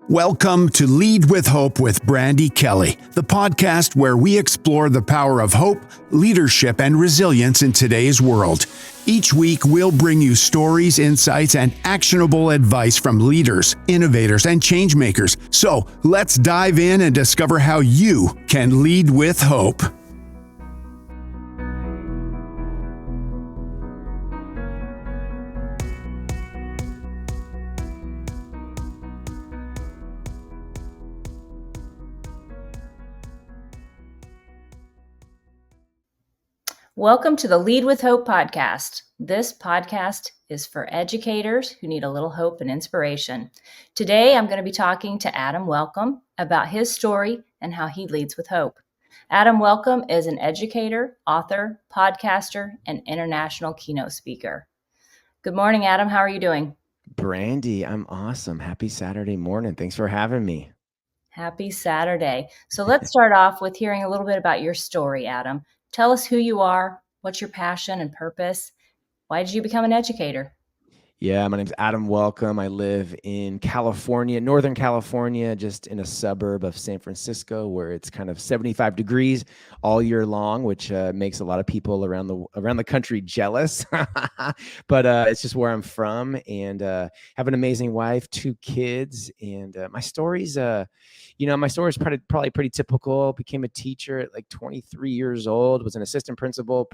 Welcome to Lead with Hope with Brandy Kelly, the podcast where we explore the power of hope, leadership, and resilience in today's world. Each week, we'll bring you stories, insights, and actionable advice from leaders, innovators, and changemakers. So let's dive in and discover how you can lead with hope. Welcome to the Lead with Hope podcast. This podcast is for educators who need a little hope and inspiration. Today, I'm going to be talking to Adam Welcome about his story and how he leads with hope. Adam Welcome is an educator, author, podcaster, and international keynote speaker. Good morning, Adam. How are you doing? Brandy, I'm awesome. Happy Saturday morning. Thanks for having me. Happy Saturday. So let's start off with hearing a little bit about your story, Adam. Tell us who you are, what's your passion and purpose? Why did you become an educator? Yeah, my name's Adam Welcome. I live in California, Northern California, just in a suburb of San Francisco where it's kind of 75 degrees all year long, which makes a lot of people around the country jealous. But it's just where I'm from, and have an amazing wife, 2 kids, and my story's probably pretty typical. Became a teacher at like 23 years old, was an assistant principal,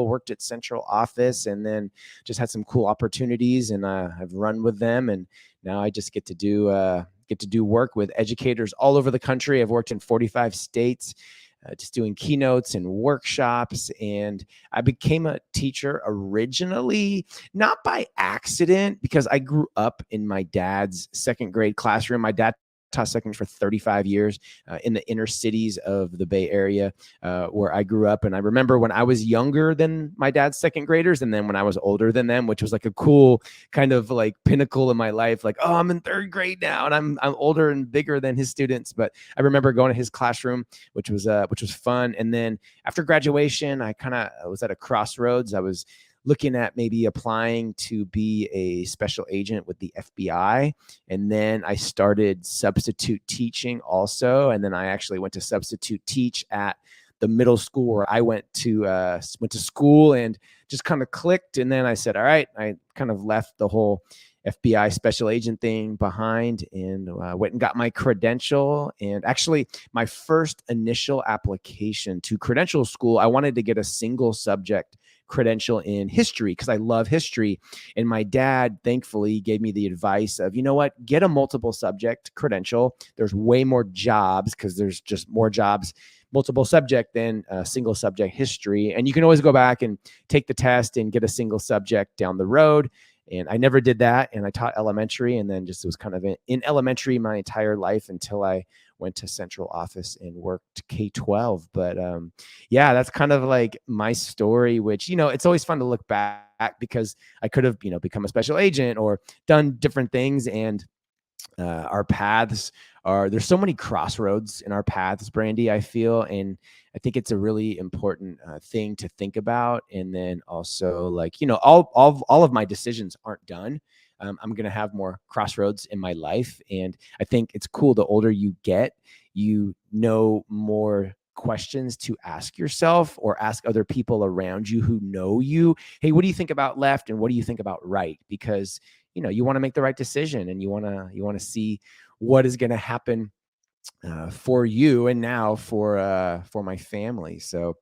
worked at central office, and then just had some cool opportunities, and I've run with them, and now I just get to do work with educators all over the country. I've worked in 45 states, just doing keynotes and workshops, and I became a teacher originally not by accident, because I grew up in my dad's second grade classroom. My dad taught second grade for 35 years in the inner cities of the Bay Area, where I grew up. And I remember when I was younger than my dad's second graders, and then when I was older than them, which was like a cool kind of like pinnacle in my life, like, oh, I'm in 3rd grade now, and I'm older and bigger than his students. But I remember going to his classroom, which was fun. And then after graduation, I kind of was at a crossroads. I was looking at maybe applying to be a special agent with the FBI. And then I started substitute teaching also. And then I actually went to substitute teach at the middle school where I went to school, and just kind of clicked. And then I said, all right, I kind of left the whole FBI special agent thing behind, and went and got my credential. And actually, my first initial application to credential school, I wanted to get a single subject credential in history because I love history. And my dad, thankfully, gave me the advice of, you know what, get a multiple subject credential. There's way more jobs, because there's just more jobs multiple subject than single subject history. And you can always go back and take the test and get a single subject down the road. And I never did that. And I taught elementary, and then just was kind of in elementary my entire life until I went to central office and worked K-12. But yeah, that's kind of like my story, which, it's always fun to look back, because I could have, become a special agent or done different things. And our paths there's so many crossroads in our paths, Brandy, I feel. And I think it's a really important thing to think about. And then also, like, all of my decisions aren't done. I'm going to have more crossroads in my life. And I think it's cool. The older you get, more questions to ask yourself or ask other people around you who know you. Hey, what do you think about left? And what do you think about right? Because, you want to make the right decision, and you want to see what is going to happen for you, and now for my family. So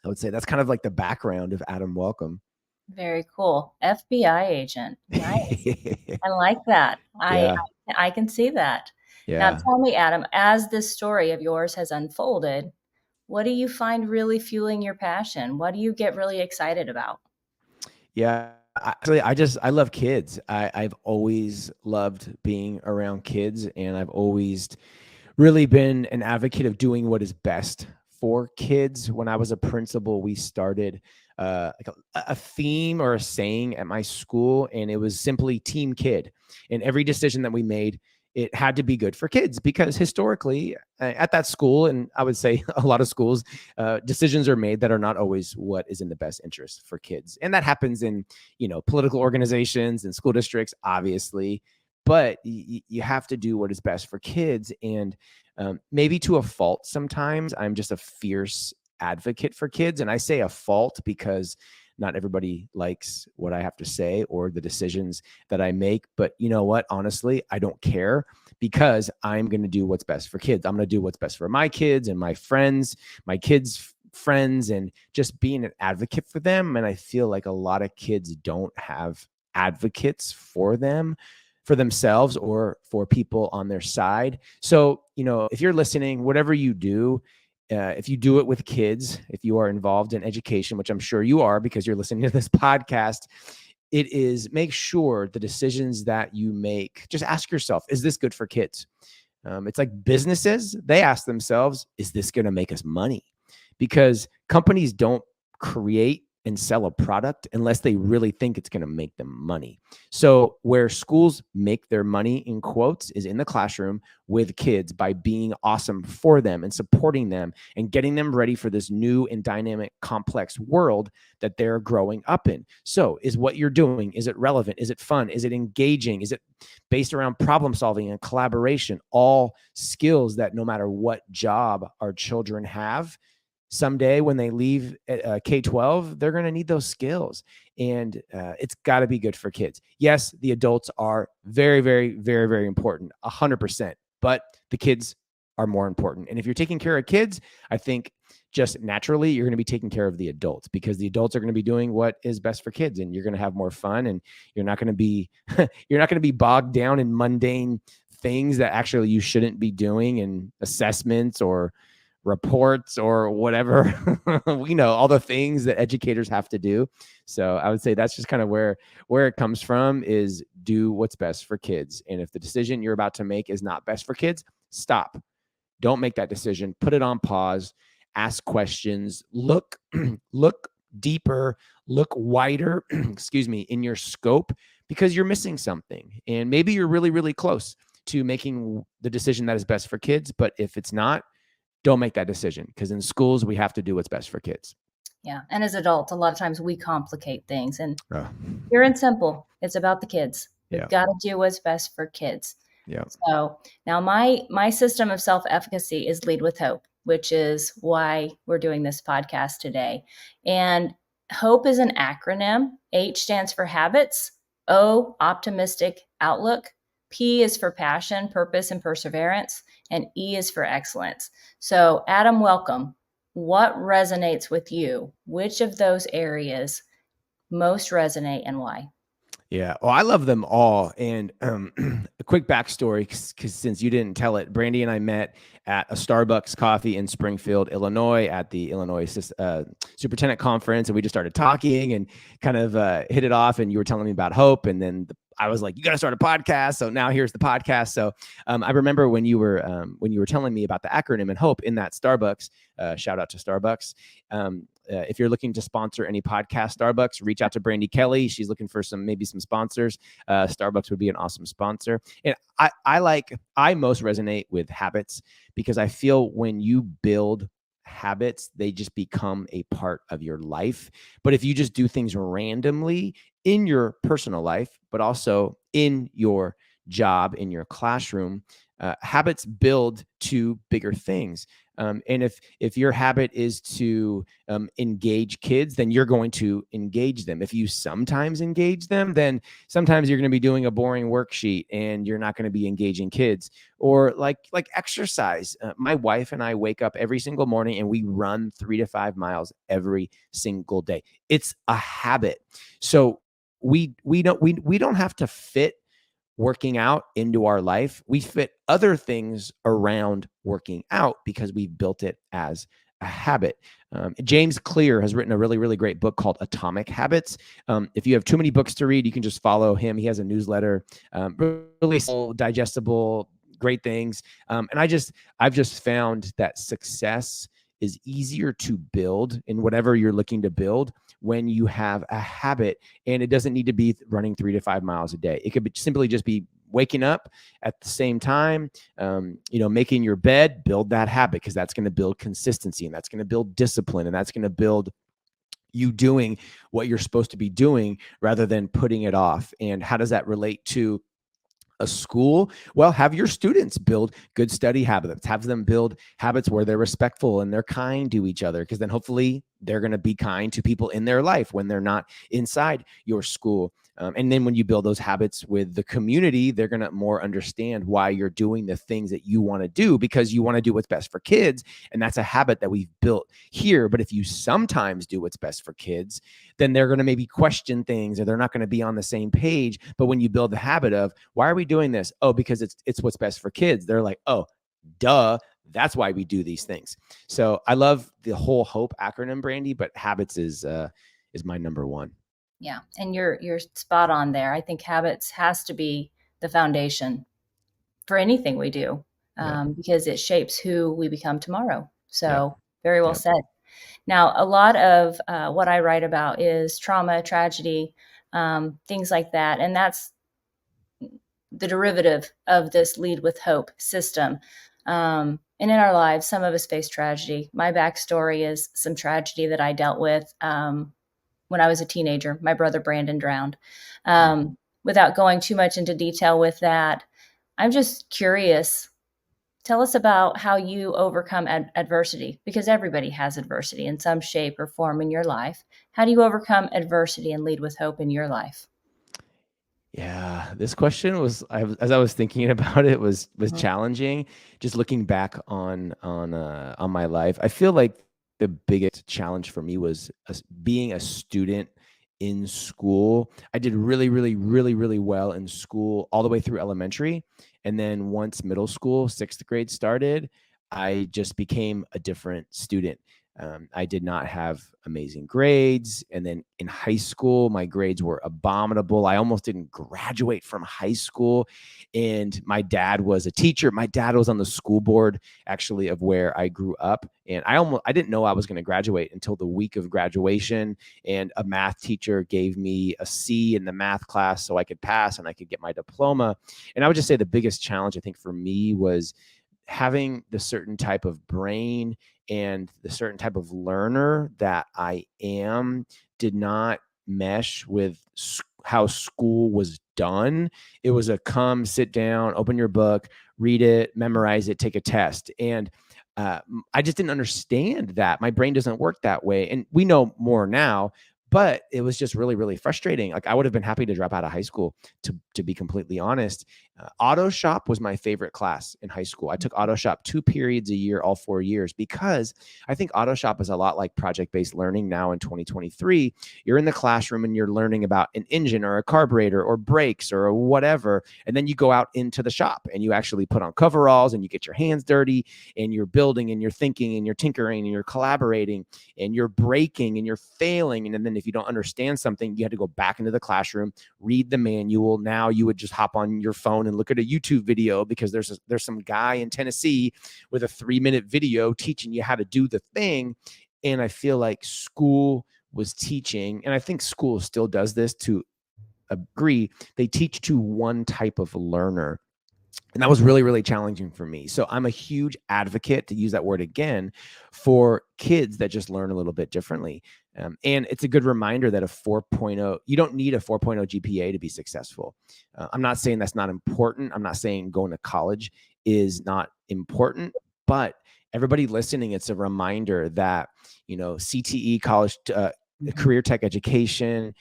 I would say that's kind of like the background of Adam Welcome. Very cool. FBI agent. Nice. I like that. Yeah. I can see that. Now Yeah. tell me, Adam, as this story of yours has unfolded, what do you find really fueling your passion? What do you get really excited about? Yeah. Actually, I love kids. I've always loved being around kids, and I've always really been an advocate of doing what is best for kids. When I was a principal, we started like a theme or a saying at my school, and it was simply Team Kid. And every decision that we made, it had to be good for kids, because historically at that school, and I would say a lot of schools, decisions are made that are not always what is in the best interest for kids. And that happens in, political organizations and school districts, obviously. but you have to do what is best for kids. And maybe to a fault sometimes. I'm just a fierce advocate for kids. And I say a fault because not everybody likes what I have to say or the decisions that I make. But you know what? Honestly, I don't care, because I'm going to do what's best for kids. I'm going to do what's best for my kids and my friends, my kids' friends, and just being an advocate for them. And I feel like a lot of kids don't have advocates for them, for themselves, or for people on their side. So, if you're listening, whatever you do, if you do it with kids, if you are involved in education, which I'm sure you are because you're listening to this podcast, it is, make sure the decisions that you make, just ask yourself, is this good for kids? It's like businesses, they ask themselves, is this going to make us money? Because companies don't create and sell a product unless they really think it's going to make them money. So where schools make their money, in quotes, is in the classroom with kids by being awesome for them and supporting them and getting them ready for this new and dynamic, complex world that they're growing up in. So is what you're doing, is it relevant? Is it fun? Is it engaging? Is it based around problem solving and collaboration? All skills that no matter what job our children have, someday when they leave K-12, they're going to need those skills. And it's got to be good for kids. Yes, the adults are very, very, very, very important, 100%. But the kids are more important. And if you're taking care of kids, I think just naturally you're going to be taking care of the adults, because the adults are going to be doing what is best for kids, and you're going to have more fun, and you're not going to be you're not going to be bogged down in mundane things that actually you shouldn't be doing, in assessments or reports or whatever. We know all the things that educators have to do. So I would say that's just kind of where it comes from, is do what's best for kids. And if the decision you're about to make is not best for kids, stop. Don't make that decision. Put it on pause. Ask questions. Look deeper, look wider, excuse me, in your scope, because you're missing something. And maybe you're really, really close to making the decision that is best for kids. But if it's not, don't make that decision, because in schools, we have to do what's best for kids. Yeah. And as adults, a lot of times we complicate things, and pure and simple, it's about the kids. We've got to do what's best for kids. Yeah. So now my system of self-efficacy is Lead with Hope, which is why we're doing this podcast today. And HOPE is an acronym. H stands for habits. O, optimistic outlook. P is for passion, purpose, and perseverance. And E is for excellence. So Adam, welcome. What resonates with you? Which of those areas most resonate, and why? Yeah. Well, I love them all. And a quick backstory, because since you didn't tell it, Brandy and I met at a Starbucks coffee in Springfield, Illinois, at the Illinois Superintendent Conference. And we just started talking and kind of hit it off. And you were telling me about HOPE. And then I was like, you got to start a podcast. So now here's the podcast. So I remember when you were telling me about the acronym and HOPE in that Starbucks, shout out to Starbucks. If you're looking to sponsor any podcast, Starbucks, reach out to Brandy Kelly. She's looking for maybe some sponsors. Starbucks would be an awesome sponsor. And I most resonate with habits, because I feel when you build habits, they just become a part of your life. But if you just do things randomly in your personal life, but also in your job, in your classroom, habits build to bigger things. And if your habit is to engage kids, then you're going to engage them. If you sometimes engage them, then sometimes you're going to be doing a boring worksheet and you're not going to be engaging kids. Or like exercise. My wife and I wake up every single morning and we run 3 to 5 miles every single day. It's a habit. So we don't have to fit working out into our life. We fit other things around working out because we've built it as a habit. James Clear has written a really, really great book called Atomic Habits. If you have too many books to read, you can just follow him. He has a newsletter, really digestible, great things. And I've just found that success is easier to build in whatever you're looking to build when you have a habit, and it doesn't need to be running 3 to 5 miles a day. It could simply just be waking up at the same time, making your bed. Build that habit, because that's going to build consistency, and that's going to build discipline, and that's going to build you doing what you're supposed to be doing rather than putting it off. And how does that relate to a school, well, have your students build good study habits, have them build habits where they're respectful and they're kind to each other, because then hopefully they're going to be kind to people in their life when they're not inside your school. And then when you build those habits with the community, they're going to more understand why you're doing the things that you want to do, because you want to do what's best for kids. And that's a habit that we've built here. But if you sometimes do what's best for kids, then they're going to maybe question things, or they're not going to be on the same page. But when you build the habit of, why are we doing this? Oh, because it's what's best for kids. They're like, oh, duh. That's why we do these things. So I love the whole HOPE acronym, Brandy, but habits is my number one. Yeah, and you're spot on there. I think habits has to be the foundation for anything we do, because it shapes who we become tomorrow. So very well said. Now, a lot of what I write about is trauma, tragedy, things like that, and that's the derivative of this Lead with Hope system. And in our lives, some of us face tragedy. My backstory is some tragedy that I dealt with when I was a teenager. My brother Brandon drowned. Without going too much into detail with that, I'm just curious. Tell us about how you overcome adversity, because everybody has adversity in some shape or form in your life. How do you overcome adversity and lead with hope in your life? Yeah, this question was, as I was thinking about it, was challenging. Just looking back on my life, I feel like the biggest challenge for me was being a student in school. I did really, really, really, really well in school all the way through elementary, and then once middle school, 6th grade started, I just became a different student. I did not have amazing grades. And then in high school, my grades were abominable. I almost didn't graduate from high school. And my dad was a teacher. My dad was on the school board, actually, of where I grew up. And I didn't know I was going to graduate until the week of graduation. And a math teacher gave me a C in the math class so I could pass and I could get my diploma. And I would just say the biggest challenge, I think, for me was having the certain type of brain and the certain type of learner that I am did not mesh with how school was done. It was a come, sit down, open your book, read it, memorize it, take a test. And I just didn't understand that. My brain doesn't work that way. And we know more now, but it was just really, really frustrating. Like, I would have been happy to drop out of high school, to be completely honest. Auto shop was my favorite class in high school. I took auto shop 2 periods a year, all 4 years, because I think auto shop is a lot like project-based learning now in 2023. You're in the classroom and you're learning about an engine or a carburetor or brakes or whatever. And then you go out into the shop and you actually put on coveralls and you get your hands dirty and you're building and you're thinking and you're tinkering and you're collaborating and you're breaking and you're failing. And then if you don't understand something, you had to go back into the classroom, read the manual. Now you would just hop on your phone and look at a YouTube video because there's some guy in Tennessee with a 3-minute video teaching you how to do the thing. And I feel like school was teaching, and I think school still does this to a degree, they teach to one type of learner. And that was really, really challenging for me. So I'm a huge advocate, to use that word again, for kids that just learn a little bit differently. And it's a good reminder that a 4.0, you don't need a 4.0 GPA to be successful. I'm not saying that's not important. I'm not saying going to college is not important, but everybody listening, it's a reminder that, CTE, college, career tech education,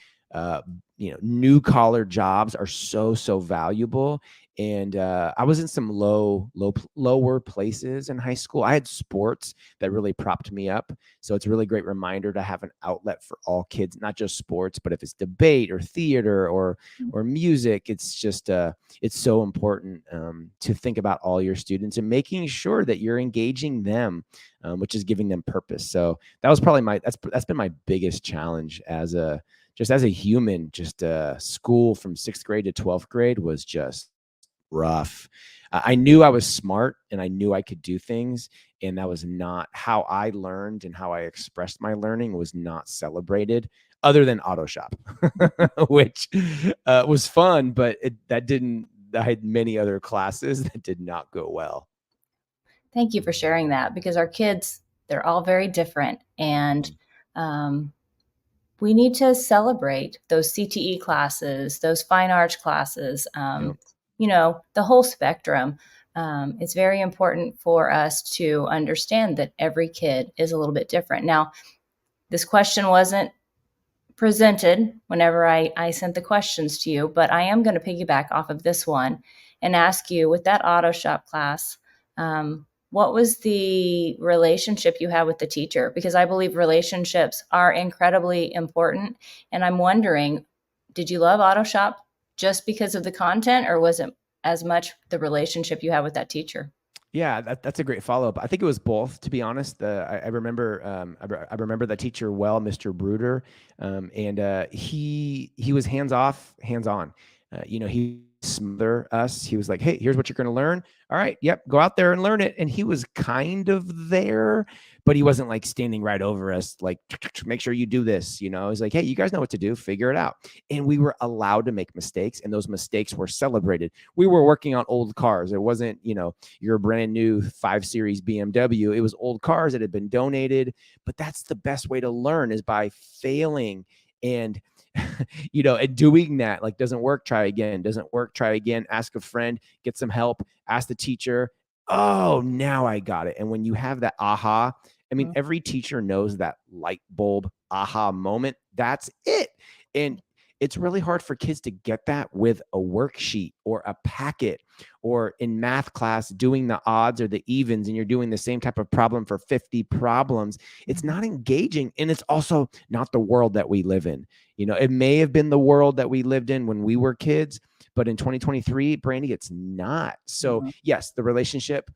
new-collar jobs are so, so valuable. And I was in some lower places in high school. I had sports that really propped me up. So it's a really great reminder to have an outlet for all kids, not just sports, but if it's debate or theater or music, it's just it's so important to think about all your students and making sure that you're engaging them, which is giving them purpose. So that was probably that's been my biggest challenge as a human. Just school from 6th grade to 12th grade was just rough. I knew I was smart and I knew I could do things, and that was not how I learned, and how I expressed my learning was not celebrated, other than auto shop, which was fun, but I had many other classes that did not go well. Thank you for sharing that, because our kids, they're all very different. And we need to celebrate those CTE classes, those fine arts classes. Yep. the whole spectrum. It's very important for us to understand that every kid is a little bit different. Now, this question wasn't presented whenever I sent the questions to you, but I am going to piggyback off of this one and ask you, with that auto shop class, what was the relationship you had with the teacher? Because I believe relationships are incredibly important. And I'm wondering, did you love auto shop just because of the content, or was it as much the relationship you had with that teacher? Yeah, that's a great follow-up. I think it was both, to be honest. I remember I remember that teacher well, Mr. Bruder, and he was hands off, hands on. He smother us. He was like, "Hey, here's what you're going to learn. All right, yep, go out there and learn it." And he was kind of there, but he wasn't like standing right over us, like, "Make sure you do this." He's like, "Hey, you guys know what to do. Figure it out." And we were allowed to make mistakes, and those mistakes were celebrated. We were working on old cars. It wasn't, your brand new 5 Series BMW. It was old cars that had been donated. But that's the best way to learn, is by failing and and doing that. Like, doesn't work, try again. Doesn't work, try again. Ask a friend, get some help, ask the teacher. Oh, now I got it. And when you have that aha, I mean, every teacher knows that light bulb aha moment. That's it. And it's really hard for kids to get that with a worksheet or a packet, or in math class doing the odds or the evens, and you're doing the same type of problem for 50 problems. It's not engaging, and it's also not the world that we live in. It may have been the world that we lived in when we were kids, but in 2023, Brandy, it's not. So yes, the relationship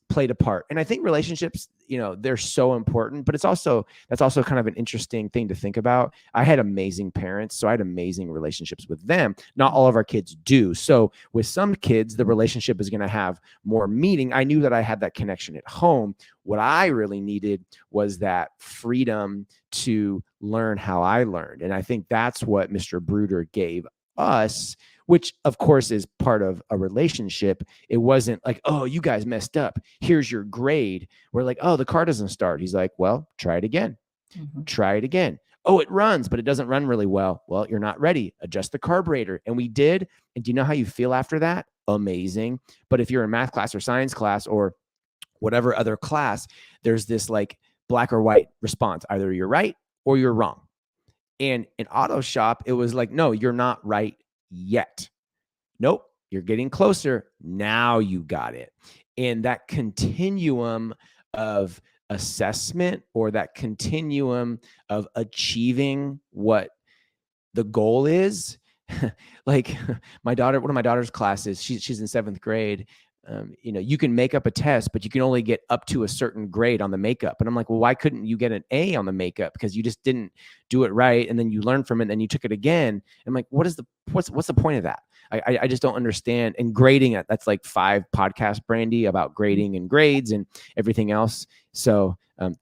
played a part. And I think relationships, they're so important, but that's also kind of an interesting thing to think about. I had amazing parents, so I had amazing relationships with them. Not all of our kids do. So with some kids, the relationship is going to have more meaning. I knew that I had that connection at home. What I really needed was that freedom to learn how I learned. And I think that's what Mr. Bruder gave us, which of course is part of a relationship. It wasn't like, "Oh, you guys messed up. Here's your grade." We're like, "Oh, the car doesn't start." He's like, "Well, try it again. Try it again. Oh, it runs, but it doesn't run really well. Well, you're not ready. Adjust the carburetor." And we did. And do you know how you feel after that? Amazing. But if you're in math class or science class or whatever other class, there's this like black or white response. Either you're right or you're wrong. And in auto shop, it was like, "No, you're not right yet. Nope, you're getting closer. Now you got it." And that continuum of assessment, or that continuum of achieving what the goal is, like one of my daughter's classes, she's in 7th grade. You can make up a test, but you can only get up to a certain grade on the makeup. And I'm like, "Well, why couldn't you get an A on the makeup? Because you just didn't do it right. And then you learned from it, and then you took it again." And I'm like, what's the point of that? I just don't understand. And grading it, that's like 5 podcasts, Brandy, about grading and grades and everything else. So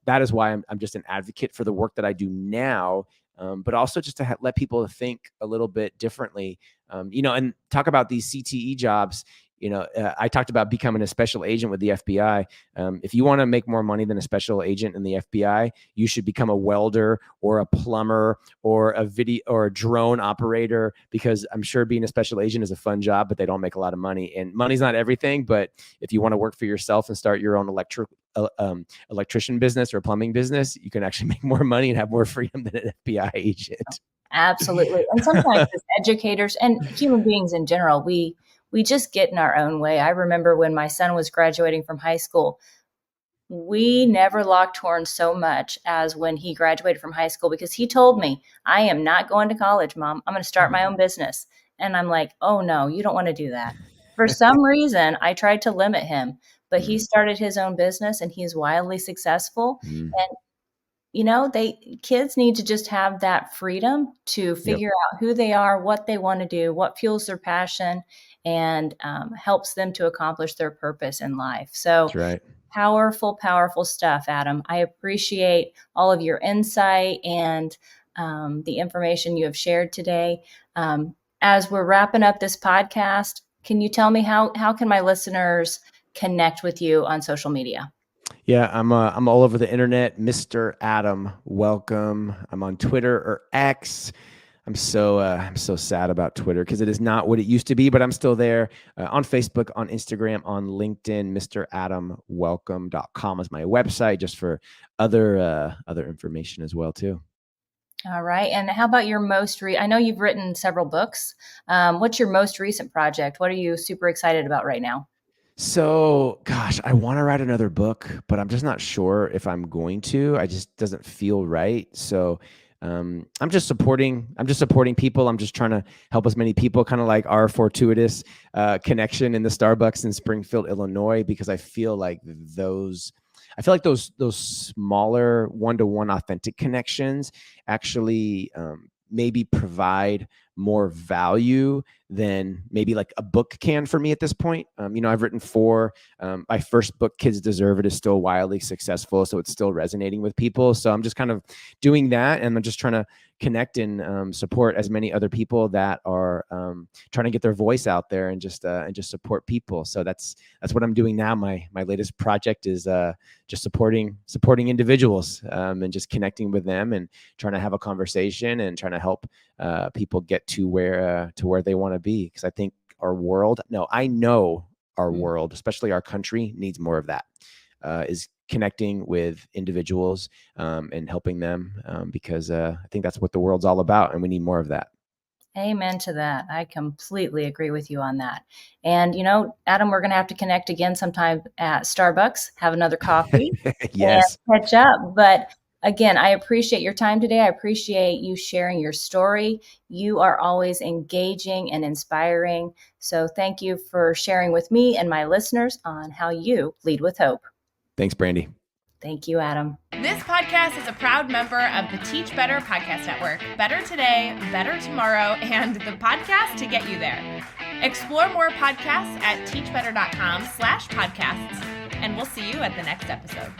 that is why I'm just an advocate for the work that I do now. But also just to let people think a little bit differently, and talk about these CTE jobs. I talked about becoming a special agent with the FBI. If you want to make more money than a special agent in the FBI, you should become a welder or a plumber or a video or a drone operator, because I'm sure being a special agent is a fun job, but they don't make a lot of money. And money's not everything. But if you want to work for yourself and start your own electrician business or plumbing business, you can actually make more money and have more freedom than an FBI agent. Absolutely. And sometimes as educators and human beings in general, we just get in our own way. I remember when my son was graduating from high school, we never locked horns so much as when he graduated from high school, because he told me, "I am not going to college, Mom. I'm going to start my own business." And I'm like, "Oh no, you don't want to do that." For some reason, I tried to limit him, but he started his own business and he's wildly successful. And kids need to just have that freedom to figure out who they are, what they want to do, what fuels their passion, and helps them to accomplish their purpose in life. So That's right. Powerful, powerful stuff, Adam. I appreciate all of your insight and the information you have shared today. As we're wrapping up this podcast, can you tell me how can my listeners connect with you on social media? Yeah, I'm all over the internet, Mr. Adam Welcome. I'm on Twitter or X. I'm so sad about Twitter because it is not what it used to be, but I'm still there on Facebook, on Instagram, on LinkedIn. MrAdamWelcome.com is my website, just for other information as well too. All right. And how about your I know you've written several books. What's your most recent project? What are you super excited about right now? So, gosh, I want to write another book, but I'm just not sure if I'm going to. I just doesn't feel right. So, I'm just supporting people. I'm just trying to help as many people, kind of like our fortuitous connection in the Starbucks in Springfield, Illinois, because I feel like those smaller one-to-one authentic connections actually maybe provide more value than maybe like a book can for me at this point. I've written 4. My first book, Kids Deserve It, is still wildly successful, so it's still resonating with people. So I'm just kind of doing that, and I'm just trying to connect and support as many other people that are trying to get their voice out there and just support people. So that's what I'm doing now. My latest project is just supporting individuals and just connecting with them and trying to have a conversation and trying to help people get to where they want to be. Because I think I know our world, especially our country, needs more of that. Is connecting with individuals and helping them because I think that's what the world's all about, and we need more of that. Amen to that. I completely agree with you on that. And, Adam, we're going to have to connect again sometime at Starbucks, have another coffee, Yes. and catch up. But again, I appreciate your time today. I appreciate you sharing your story. You are always engaging and inspiring. So thank you for sharing with me and my listeners on how you lead with hope. Thanks, Brandy. Thank you, Adam. This podcast is a proud member of the Teach Better Podcast Network. Better today, better tomorrow, and the podcast to get you there. Explore more podcasts at teachbetter.com/podcasts, and we'll see you at the next episode.